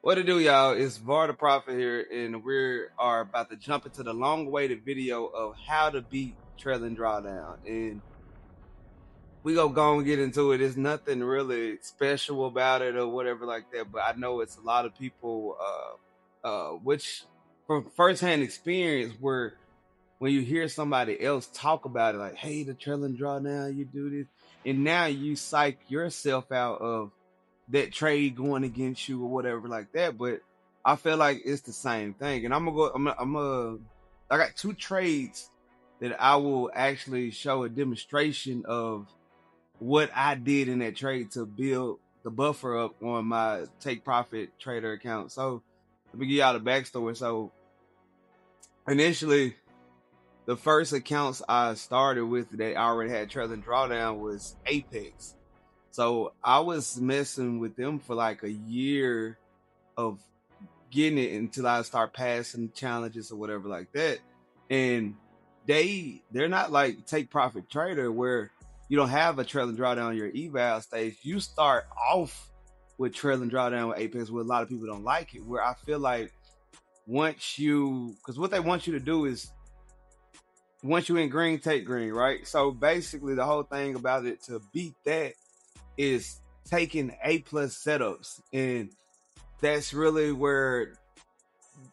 What it do, y'all? It's Var the Prophet here, and we are about to jump into the long-awaited video of how to beat trailing drawdown. And we go and get into it. There's nothing really special about it or whatever like that, but I know it's a lot of people, which from firsthand experience, where when you hear somebody else talk about it, like, hey, the trailing drawdown, you do this, and now you psych yourself out of that trade going against you or whatever like that. But I feel like it's the same thing. And I got two trades that I will actually show a demonstration of what I did in that trade to build the buffer up on my TakeProfitTrader account. So let me give y'all the backstory. So initially, the first accounts I started with that I already had trailing drawdown was Apex. So I was messing with them for like a year of getting it until I start passing challenges or whatever like that. And they're not like TakeProfitTrader where you don't have a trailing drawdown on your eval stage. You start off with trailing drawdown with Apex, where a lot of people don't like it. Where I feel like because what they want you to do is once you in green, take green, right? So basically, the whole thing about it to beat that is taking A+ setups, and that's really where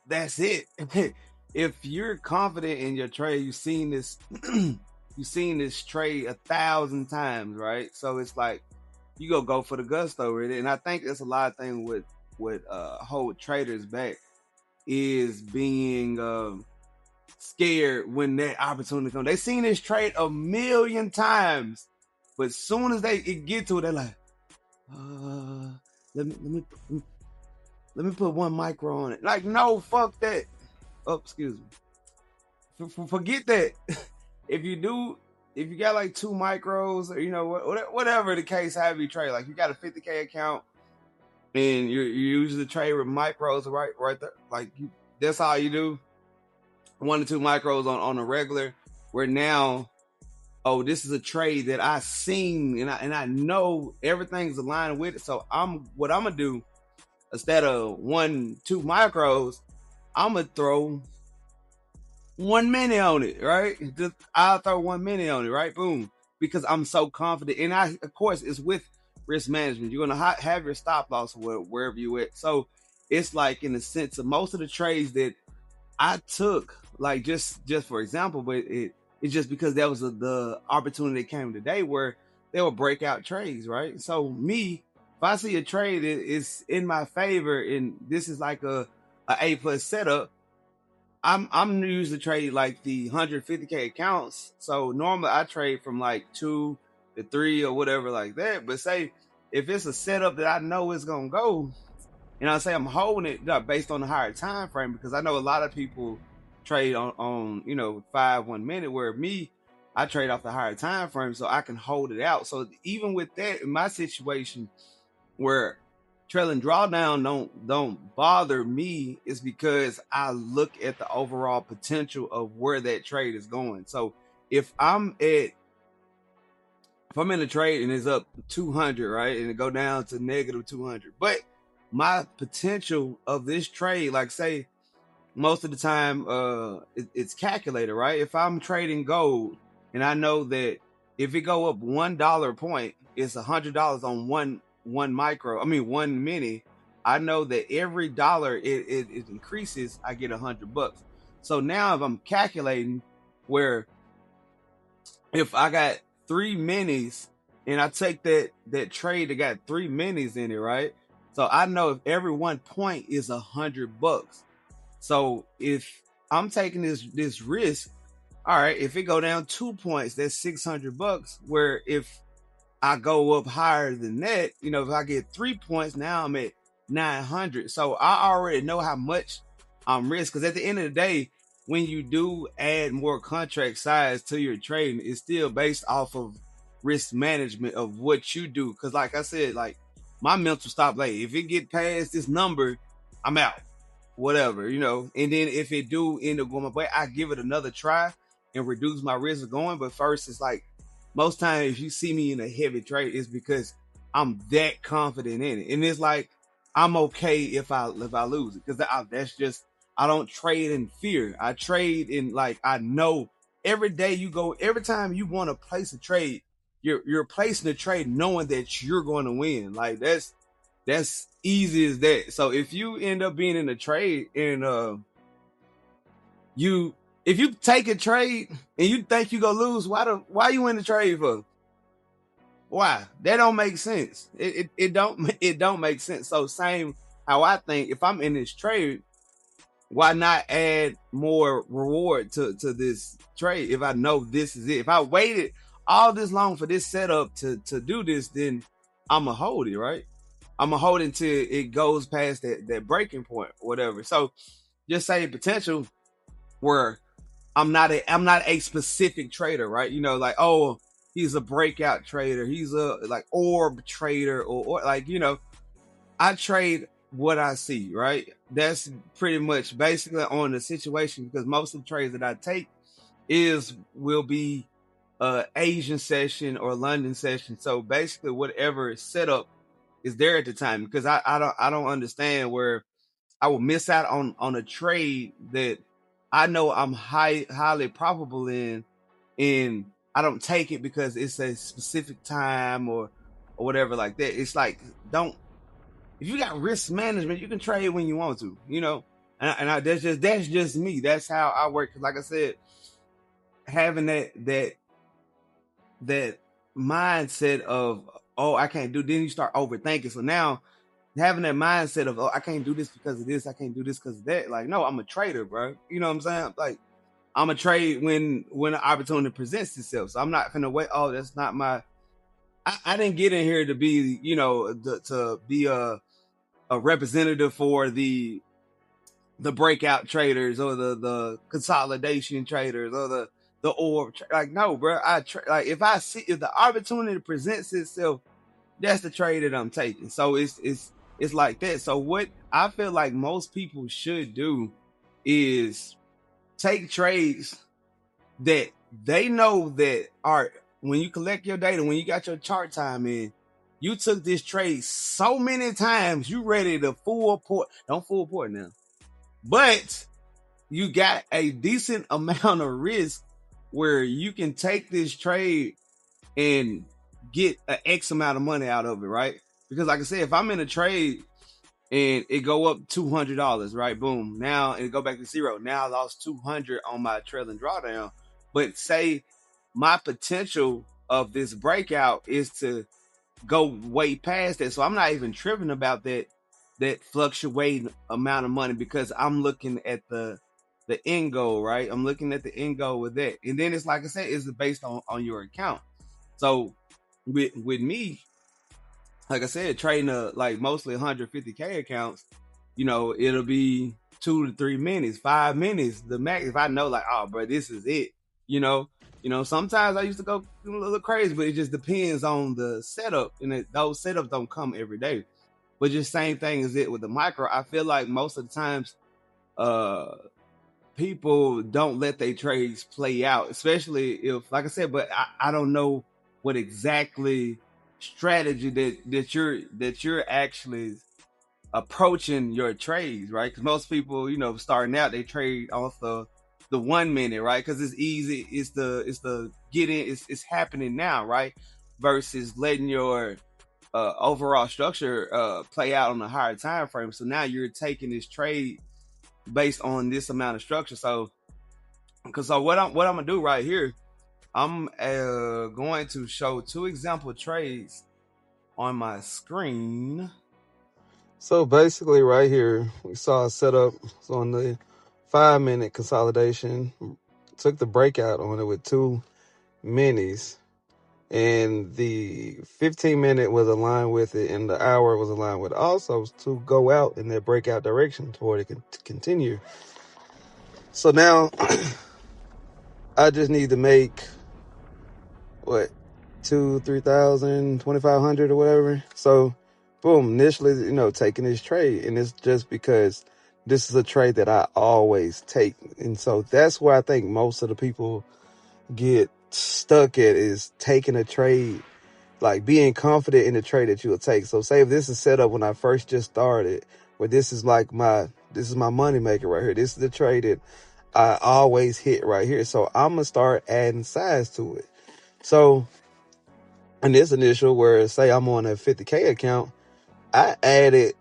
that's it. If you're confident in your trade, you've seen this you've seen this trade 1,000 times, right? So it's like you go for the gusto with it. And I think that's a lot of things with hold traders back is being scared when that opportunity comes. They seen this trade a million times, but as soon as they get to it, they're like, let me put one micro on it. Like, no, fuck that. Oh, excuse me. Forget that. if you got like 2 micros, or whatever the case, have you trade. Like, you got a 50K account and you usually trade with micros, right there. Like, that's all you do. 1 to 2 micros on a regular. Where now, oh, this is a trade that I seen and I know everything's aligned with it. So what I'm gonna do instead of 1, 2 micros, I'm gonna throw 1 minute on it, right? I'll throw 1 minute on it, right? Boom, because I'm so confident. And of course, it's with risk management. You're gonna have your stop loss wherever you at. So it's like in the sense of most of the trades that I took, like just for example, but it's just because that was the opportunity that came today where they were breakout trades, right? So if I see a trade that is in my favor and this is like a A+ setup, I'm usually trade like the 150K accounts. So normally I trade from like 2 to 3 or whatever like that. But say if it's a setup that I know is gonna go, and I say I'm holding it based on the higher time frame, because I know a lot of people trade on 5 1 minute, where I trade off the higher time frame so I can hold it out. So even with that, in my situation where trailing drawdown don't bother me, is because I look at the overall potential of where that trade is going. So if I'm in a trade and it's up 200, right, and it go down to negative 200, but my potential of this trade, like say most of the time it's calculated, right? If I'm trading gold and I know that if it go up $1 a point, it's $100 on one mini. I know that every dollar it increases, I get $100. So now if I'm calculating where if I got 3 minis and I take that trade that got 3 minis in it, right? So I know if every 1 point is $100. So if I'm taking this risk, all right, if it go down 2 points, that's $600. Where if I go up higher than that, if I get 3 points, now I'm at 900. So I already know how much I'm risk. Because at the end of the day, when you do add more contract size to your trading, it's still based off of risk management of what you do. Because like I said, like my mental stop, like if it get past this number, I'm out, whatever, and then if it do end up going my way, I give it another try and reduce my risk of going. But first, it's like most times if you see me in a heavy trade, it's because I'm that confident in it. And it's like I'm okay if I lose it, because that's just, I don't trade in fear. I trade in, like, I know every time you want to place a trade, you're placing a trade knowing that you're going to win. Like, that's easy as that. So if you end up being in a trade and if you take a trade and you think you gonna lose, why you in the trade for? Why? That don't make sense. It don't make sense. So same how I think, if I'm in this trade, why not add more reward to this trade if I know this is it? If I waited all this long for this setup to do this, then I'ma hold it, right? I'ma hold it until it goes past that breaking point, or whatever. So just say potential where I'm not a specific trader, right? You know, like, oh, he's a breakout trader, he's a like orb trader, or like, you know, I trade what I see, right? That's pretty much basically on the situation, because most of the trades that I take will be Asian session or London session. So basically whatever setup is there at the time, because I don't understand where I will miss out on a trade that I know I'm highly probable in, and I don't take it because it's a specific time or whatever like that. It's like, if you got risk management, you can trade when you want to, you know. And that's just me. That's how I work. Cause like I said, having that mindset of, oh, I can't do, then you start overthinking. So now having that mindset of, oh, I can't do this because of this, I can't do this because of that. Like, no, I'm a trader, bro. You know what I'm saying? Like, I'm a trade when an opportunity presents itself. So I'm not gonna wait. Oh, that's not my. I didn't get in here to be, you know, to be a representative for the breakout traders or the consolidation traders or the orb. Like, no, bro. Like, if the opportunity presents itself, that's the trade that I'm taking. So it's like that. So what I feel like most people should do is take trades that they know that are, when you collect your data, when you got your chart time in, you took this trade so many times, you ready to full port. Don't full port now, but you got a decent amount of risk where you can take this trade and get an X amount of money out of it, right? Because like I said, if I'm in a trade and it go up $200, right? Boom. Now it go back to zero. Now I lost 200 on my trailing drawdown. But say my potential of this breakout is to go way past that. So I'm not even tripping about that fluctuating amount of money, because I'm looking at the end goal, right? I'm looking at the end goal with that. And then it's like I said, it's based on your account. So with me, like I said, trading like mostly 150K accounts, you know, it'll be 2 to 3 minutes, 5 minutes, the max. If I know, like, oh, bro, this is it, you know. Sometimes I used to go a little crazy, but it just depends on the setup, and those setups don't come every day. But just same thing as it with the micro. I feel like most of the times, people don't let their trades play out, especially if, like I said, but I don't know what exactly strategy that you're actually approaching your trades, right? Because most people, starting out, they trade off the 1 minute, right? Because it's easy. It's the get in. It's happening now, right? Versus letting your overall structure play out on a higher time frame. So now you're taking this trade based on this amount of structure. So what I'm gonna do right here, I'm going to show 2 example trades on my screen. So basically right here, we saw a setup on the 5-minute consolidation, took the breakout on it with 2 minis, and the 15-minute was aligned with it, and the hour was aligned with it also to go out in that breakout direction toward it to continue. So now I just need to make what, 3,000, 2,500 or whatever. So boom, initially, taking this trade, and it's just because this is a trade that I always take. And so that's where I think most of the people get stuck at, is taking a trade like being confident in the trade that you will take. So say if this is set up when I first just started, where this is my money maker right here. This is the trade that I always hit right here. So I'm going to start adding size to it. So in this initial, where say I'm on a 50K account, I added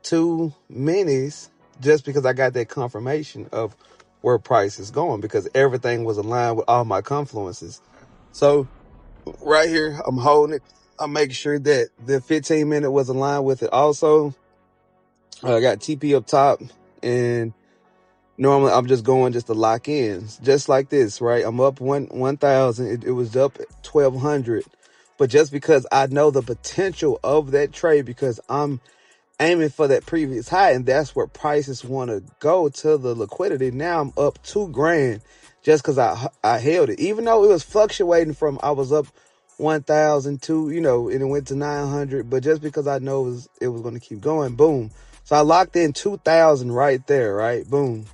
2 minis just because I got that confirmation of where price is going, because everything was aligned with all my confluences. So right here, I'm holding it. I'm making sure that the 15-minute was aligned with it also. I got TP up top, and normally I'm just going just to lock in, just like this, right? I'm up 1,000. It was up 1,200. But just because I know the potential of that trade, because I'm aiming for that previous high, and that's where prices want to go to the liquidity. Now I'm up $2,000 just because I held it, even though it was fluctuating from, I was up 1,000 to, and it went to 900, but just because I know it was going to keep going, boom. So I locked in 2,000 right there, right? Boom.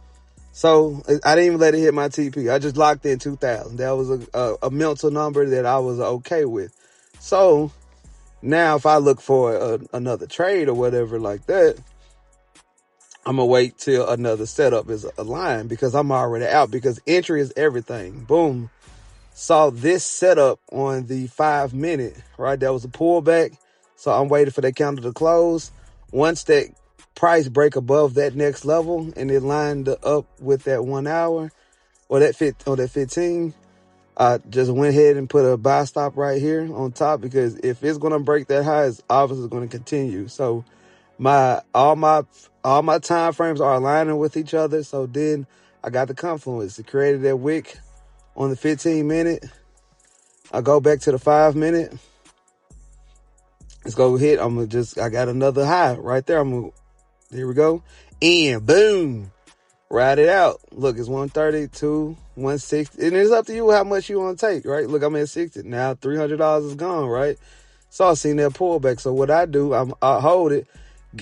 So I didn't even let it hit my TP. I just locked in 2,000. That was a mental number that I was okay with. So now, if I look for another trade or whatever like that, I'm going to wait till another setup is aligned, because I'm already out, because entry is everything. Boom. Saw this setup on the 5-minute, right? That was a pullback. So I'm waiting for that candle to close. Once that price break above that next level and it lined up with that 1 hour or that 15, I just went ahead and put a buy stop right here on top, because if it's going to break that high, it's obviously going to continue. So all my time frames are aligning with each other. So then I got the confluence. It created that wick on the 15-minute. I go back to the 5-minute. Let's go hit. I got another high right there. Here we go. And boom. Ride it out. Look, it's 132, 160. And it's up to you how much you want to take, right? Look, I'm at 60. Now $300 is gone, right? So I seen that pullback. So what I do, I hold it.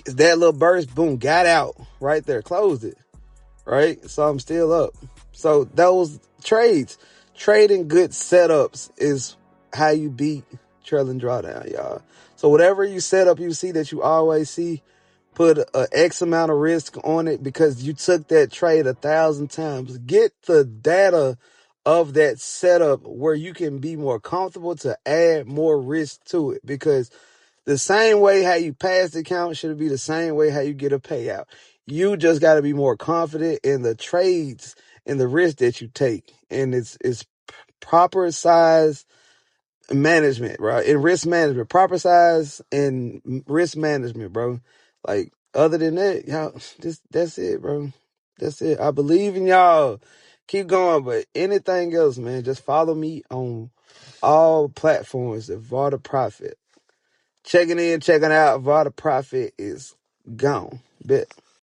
That little burst, boom, got out right there. Closed it, right? So I'm still up. So those trades, trading good setups is how you beat trailing drawdown, y'all. So whatever you set up, you see that you always see, put a X amount of risk on it because you took that trade 1,000 times. Get the data of that setup where you can be more comfortable to add more risk to it, because the same way how you pass the account should be the same way how you get a payout. You just got to be more confident in the trades and the risk that you take. And it's proper size management, bro. In risk management, proper size and risk management, bro. Like, other than that, y'all, that's it, bro. That's it. I believe in y'all. Keep going, but anything else, man, just follow me on all platforms of Varda Profit. Checking in, checking out. Varda Profit is gone. Bet.